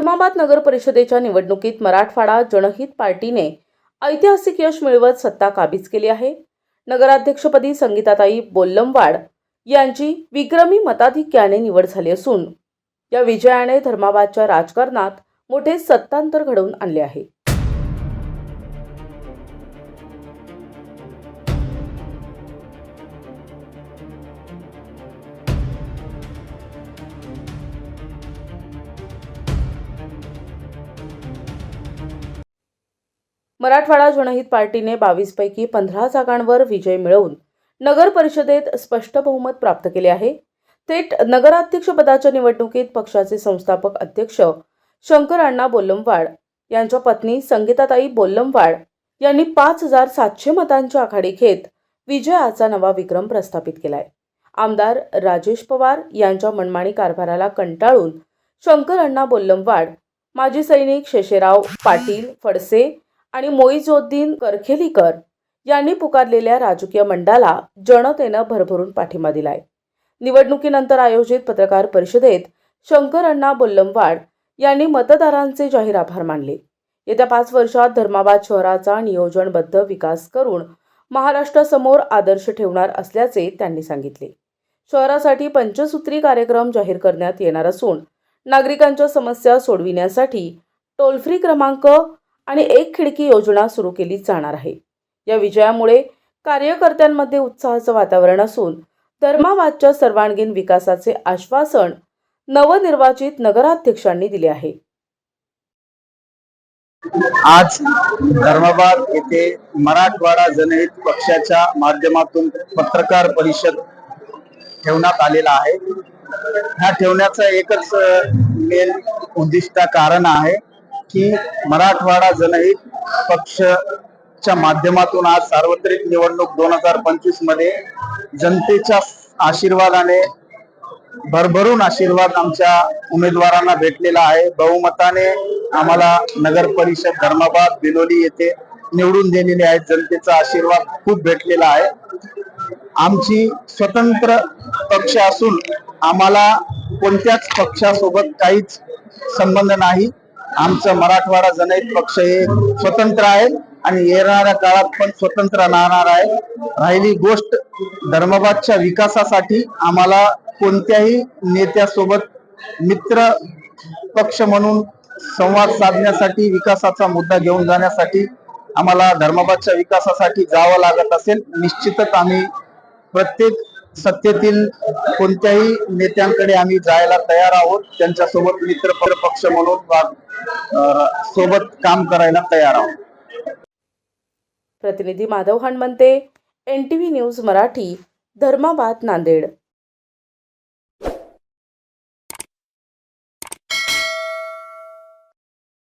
धर्माबाद नगर परिषदेच्या निवडणुकीत मराठवाडा जनहित पार्टीने ऐतिहासिक यश मिळवत सत्ता काबीज केली आहे. नगराध्यक्षपदी संगीताताई बोल्लमवाड यांची विक्रमी मताधिक्याने निवड झाली असून या विजयाने धर्माबादच्या राजकारणात मोठे सत्तांतर घडवून आणले आहे. मराठवाडा जनहित पार्टीने 22 पैकी 15 जागांवर विजय मिळवून नगर परिषदेत स्पष्ट बहुमत प्राप्त केले आहे. थेट नगराध्यक्षपदाच्या निवडणुकीत पक्षाचे संस्थापक अध्यक्ष शंकर अण्णा बोल्लमवाड यांच्या पत्नी संगीताताई बोल्लमवाड यांनी 5,700 मतांची आघाडी घेत विजयाचा नवा विक्रम प्रस्थापित केलाय. आमदार राजेश पवार यांच्या मनमानी कारभाराला कंटाळून शंकर अण्णा बोल्लमवाड, माजी सैनिक शेषेराव पाटील फडसे आणि मोईजोद्दीन करखेलीकर यांनी पुकारलेल्या राजकीय मंडाला जनतेनं भरभरून पाठिंबा दिलाय. निवडणुकीनंतर आयोजित पत्रकार परिषदेत शंकर अण्णा बोल्लमवाड यांनी मतदारांचे जाहीर आभार मानले. येत्या 5 वर्षात धर्माबाद शहराचा नियोजनबद्ध विकास करून महाराष्ट्रासमोर आदर्श ठेवणार असल्याचे त्यांनी सांगितले. शहरासाठी पंचसूत्री कार्यक्रम जाहीर करण्यात येणार असून नागरिकांच्या समस्या सोडविण्यासाठी टोल फ्री क्रमांक आणि एक खिडकी योजना सुरू केली जाणार आहे. या विजयामुळे कार्यकर्त्यांमध्ये उत्साहाचं वातावरण असून धर्माबादच्या सर्वांगीण विकासाचे आश्वासन नवनिर्वाचित नगराध्यक्षांनी दिले आहे. आज धर्माबाद येथे मराठवाडा जनहित पक्षाच्या माध्यमातून पत्रकार परिषद ठेवण्यात आलेला आहे. ह्या ठेवण्याचं एकच मेन उद्दिष्ट कारण आहे की मराठवाडा जनहित पक्षाच्या माध्यमातून आज सार्वत्रिक निवडणूक 2025 मध्ये जनतेच्या आशीर्वादाने भरभरून आशीर्वाद आमच्या उमेदवारांना भेटलेला आहे. बहुमताने आम्हाला नगर परिषद धर्माबाद बिलोली येथे निवडून दिलेले आहेत. जनतेचा आशीर्वाद खूप भेटलेला आहे. आमची स्वतंत्र पक्ष असून आम्हाला कोणत्याच पक्षासोबत काहीच संबंध नाही. आमचं मराठवाडा जनहित पक्ष हे स्वतंत्र आहे आणि येणाऱ्या काळात पण स्वतंत्र राहणार आहे. राहिली गोष्ट धर्माबादच्या विकासासाठी आम्हाला कोणत्याही नेत्यासोबत मित्र पक्ष म्हणून संवाद साधण्यासाठी, विकासाचा मुद्दा घेऊन जाण्यासाठी आम्हाला धर्माबादच्या विकासासाठी जावं लागत असेल, निश्चितच आम्ही प्रत्येक सत्तेतील कोणत्याही नेत्यांकडे आम्ही जायला तयार आहोत. त्यांच्यासोबत मित्र पक्ष म्हणून सोबत काम करायला तयार आहोत. प्रतिनिधी माधव हणमंते, NTV न्यूज मराठी, धर्माबाद, नांदेड.